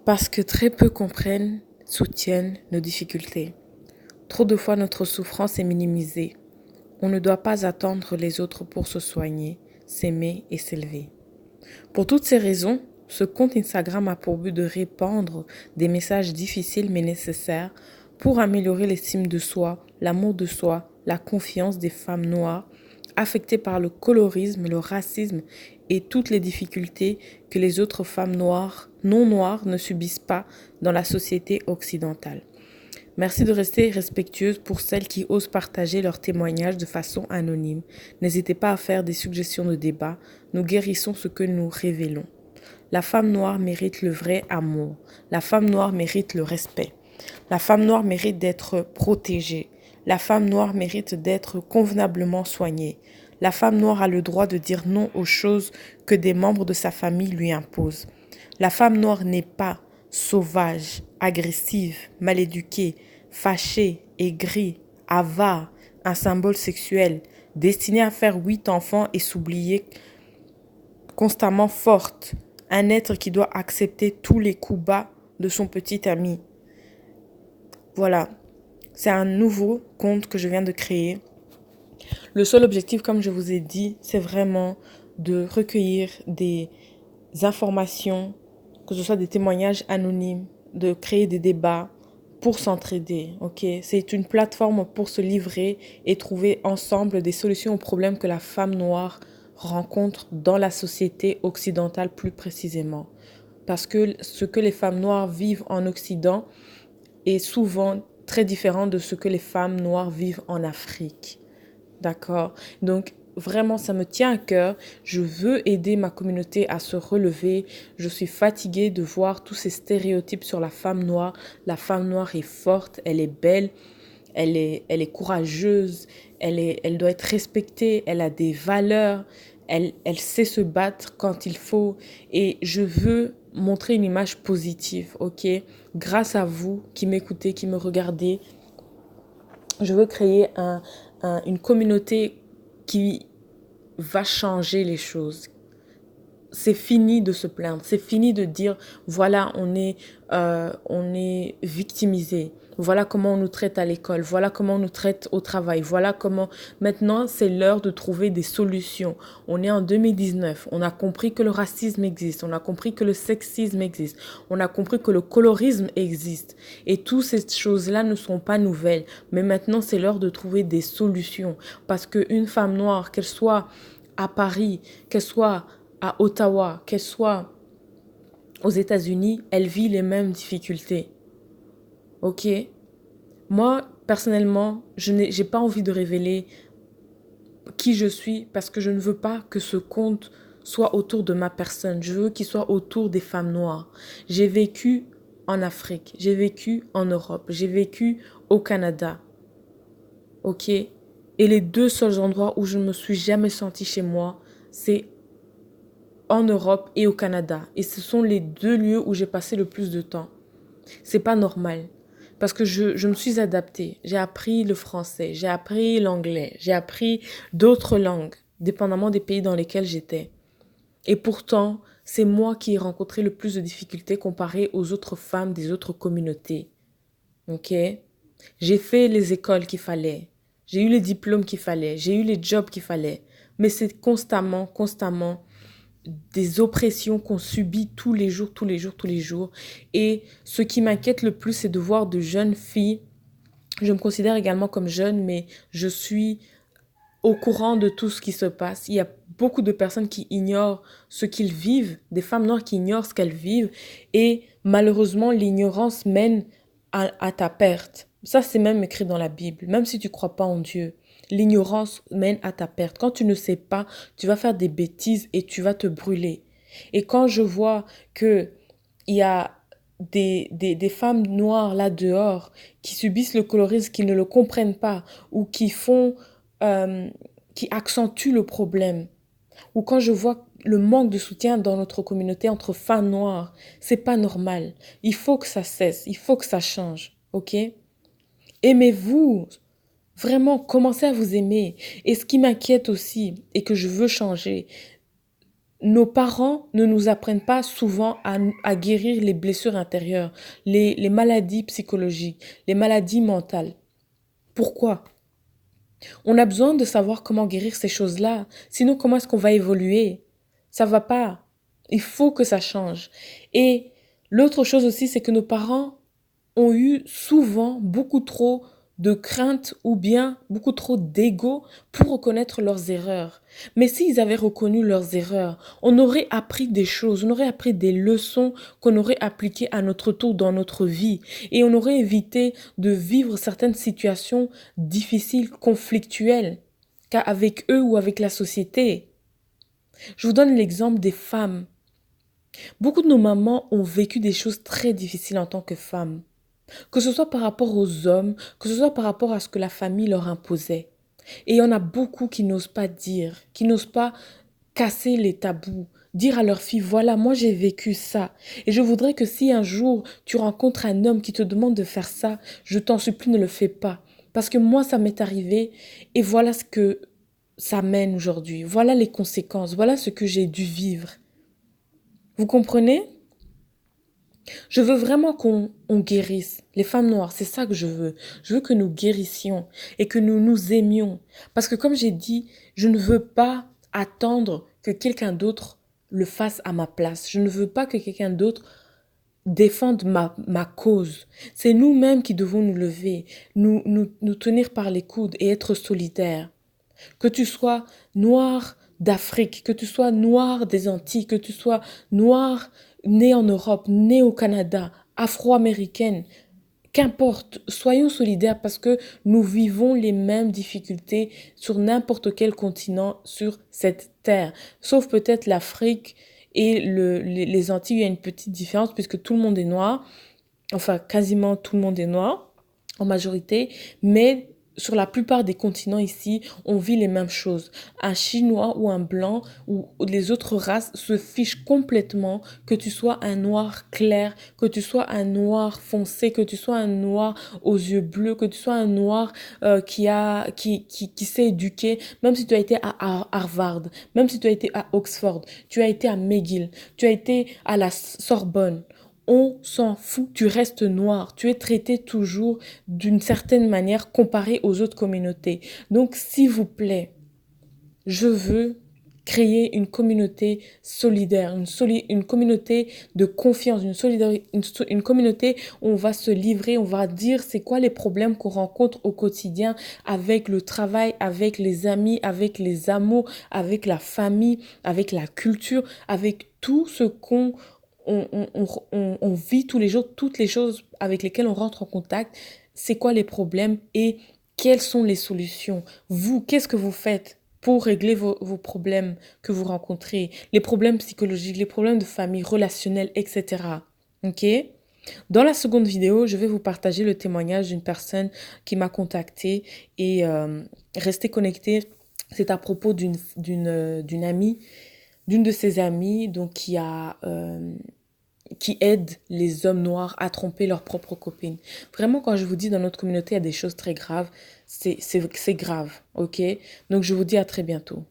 Parce que très peu comprennent, soutiennent nos difficultés. Trop de fois notre souffrance est minimisée. On ne doit pas attendre les autres pour se soigner, s'aimer et s'élever. Pour toutes ces raisons, ce compte Instagram a pour but de répandre des messages difficiles mais nécessaires pour améliorer l'estime de soi, l'amour de soi, la confiance des femmes noires affectées par le colorisme, le racisme et toutes les difficultés que les autres femmes noires, non noires, ne subissent pas dans la société occidentale. Merci de rester respectueuse pour celles qui osent partager leurs témoignages de façon anonyme. N'hésitez pas à faire des suggestions de débat. Nous guérissons ce que nous révélons. La femme noire mérite le vrai amour. La femme noire mérite le respect. La femme noire mérite d'être protégée. La femme noire mérite d'être convenablement soignée. La femme noire a le droit de dire non aux choses que des membres de sa famille lui imposent. La femme noire n'est pas sauvage, agressive, mal éduquée, fâchée, aigrie, avare, un symbole sexuel, destinée à faire 8 enfants et s'oublier, constamment forte, un être qui doit accepter tous les coups bas de son petit ami. Voilà, c'est un nouveau compte que je viens de créer. Le seul objectif, comme je vous ai dit, c'est vraiment de recueillir des informations, que ce soit des témoignages anonymes, de créer des débats pour s'entraider, ok? C'est une plateforme pour se livrer et trouver ensemble des solutions aux problèmes que la femme noire rencontre dans la société occidentale plus précisément. Parce que ce que les femmes noires vivent en Occident est souvent très différent de ce que les femmes noires vivent en Afrique. D'accord? Donc, vraiment, ça me tient à cœur. Je veux aider ma communauté à se relever. Je suis fatiguée de voir tous ces stéréotypes sur la femme noire. La femme noire est forte, elle est belle, elle est courageuse, elle doit être respectée, elle a des valeurs, elle sait se battre quand il faut. Et je veux montrer une image positive, ok? Grâce à vous qui m'écoutez, qui me regardez, je veux créer une communauté qui va changer les choses. C'est fini de se plaindre, c'est fini de dire voilà on est victimisé, voilà comment on nous traite à l'école, voilà comment on nous traite au travail, voilà comment maintenant c'est l'heure de trouver des solutions. On est en 2019, on a compris que le racisme existe, on a compris que le sexisme existe, on a compris que le colorisme existe et toutes ces choses-là ne sont pas nouvelles, mais maintenant c'est l'heure de trouver des solutions parce qu'une femme noire, qu'elle soit à Paris, qu'elle soit à Ottawa, qu'elle soit aux États-Unis, elle vit les mêmes difficultés. Ok? Moi, personnellement, j'ai pas envie de révéler qui je suis parce que je ne veux pas que ce compte soit autour de ma personne. Je veux qu'il soit autour des femmes noires. J'ai vécu en Afrique, j'ai vécu en Europe, j'ai vécu au Canada. Ok? Et les deux seuls endroits où je ne me suis jamais sentie chez moi, c'est en Europe et au Canada. Et ce sont les deux lieux où j'ai passé le plus de temps. C'est pas normal. Parce que je me suis adaptée. J'ai appris le français, j'ai appris l'anglais, j'ai appris d'autres langues, dépendamment des pays dans lesquels j'étais. Et pourtant, c'est moi qui ai rencontré le plus de difficultés comparé aux autres femmes des autres communautés. Ok? J'ai fait les écoles qu'il fallait. J'ai eu les diplômes qu'il fallait. J'ai eu les jobs qu'il fallait. Mais c'est constamment, constamment des oppressions qu'on subit tous les jours, tous les jours, tous les jours. Et ce qui m'inquiète le plus, c'est de voir de jeunes filles. Je me considère également comme jeune, mais je suis au courant de tout ce qui se passe. Il y a beaucoup de personnes qui ignorent ce qu'ils vivent, des femmes noires qui ignorent ce qu'elles vivent. Et malheureusement, l'ignorance mène à ta perte. Ça, c'est même écrit dans la Bible. Même si tu ne crois pas en Dieu, l'ignorance mène à ta perte. Quand tu ne sais pas, tu vas faire des bêtises et tu vas te brûler. Et quand je vois que il y a des femmes noires là dehors qui subissent le colorisme, qui ne le comprennent pas ou qui font, euh, qui accentuent le problème, ou quand je vois le manque de soutien dans notre communauté entre femmes noires, c'est pas normal. Il faut que ça cesse, il faut que ça change, ok? Aimez-vous, vraiment, commencez à vous aimer. Et ce qui m'inquiète aussi et que je veux changer, nos parents ne nous apprennent pas souvent à guérir les blessures intérieures, les maladies psychologiques, les maladies mentales. Pourquoi? On a besoin de savoir comment guérir ces choses-là. Sinon, comment est-ce qu'on va évoluer? Ça va pas. Il faut que ça change. Et l'autre chose aussi, c'est que nos parents ont eu souvent beaucoup trop de crainte ou bien beaucoup trop d'ego pour reconnaître leurs erreurs. Mais s'ils avaient reconnu leurs erreurs, on aurait appris des choses, on aurait appris des leçons qu'on aurait appliquées à notre tour dans notre vie et on aurait évité de vivre certaines situations difficiles, conflictuelles, qu'avec eux ou avec la société. Je vous donne l'exemple des femmes. Beaucoup de nos mamans ont vécu des choses très difficiles en tant que femmes. Que ce soit par rapport aux hommes, que ce soit par rapport à ce que la famille leur imposait. Et il y en a beaucoup qui n'osent pas dire, qui n'osent pas casser les tabous, dire à leur fille, voilà, moi j'ai vécu ça. Et je voudrais que si un jour tu rencontres un homme qui te demande de faire ça, je t'en supplie, ne le fais pas. Parce que moi, ça m'est arrivé et voilà ce que ça mène aujourd'hui. Voilà les conséquences, voilà ce que j'ai dû vivre. Vous comprenez? Je veux vraiment qu'on guérisse les femmes noires, c'est ça que je veux. Je veux que nous guérissions et que nous nous aimions. Parce que comme j'ai dit, je ne veux pas attendre que quelqu'un d'autre le fasse à ma place. Je ne veux pas que quelqu'un d'autre défende ma cause. C'est nous-mêmes qui devons nous lever, nous tenir par les coudes et être solidaires. Que tu sois noir d'Afrique, que tu sois noir des Antilles, que tu sois noir né en Europe, né au Canada, afro-américaine, qu'importe, soyons solidaires parce que nous vivons les mêmes difficultés sur n'importe quel continent sur cette terre, sauf peut-être l'Afrique et les Antilles, il y a une petite différence puisque tout le monde est noir, enfin quasiment tout le monde est noir en majorité, mais sur la plupart des continents ici, on vit les mêmes choses. Un Chinois ou un Blanc ou les autres races se fichent complètement que tu sois un noir clair, que tu sois un noir foncé, que tu sois un noir aux yeux bleus, que tu sois un noir qui s'est éduqué, même si tu as été à Harvard, même si tu as été à Oxford, tu as été à McGill, tu as été à la Sorbonne. On s'en fout, tu restes noir, tu es traité toujours d'une certaine manière comparé aux autres communautés. Donc, s'il vous plaît, je veux créer une communauté solidaire, une communauté de confiance, une communauté où on va se livrer, on va dire c'est quoi les problèmes qu'on rencontre au quotidien avec le travail, avec les amis, avec les amours, avec la famille, avec la culture, avec tout ce qu'on vit tous les jours, toutes les choses avec lesquelles on rentre en contact, c'est quoi les problèmes et quelles sont les solutions. Vous, qu'est-ce que vous faites pour régler vos problèmes que vous rencontrez, les problèmes psychologiques, les problèmes de famille, relationnels, etc. Ok? Dans la seconde vidéo, je vais vous partager le témoignage d'une personne qui m'a contactée et restez connectés. C'est à propos d'une amie, d'une de ses amies, donc qui aide les hommes noirs à tromper leurs propres copines. Vraiment, quand je vous dis dans notre communauté, il y a des choses très graves, c'est grave, ok? Donc, je vous dis à très bientôt.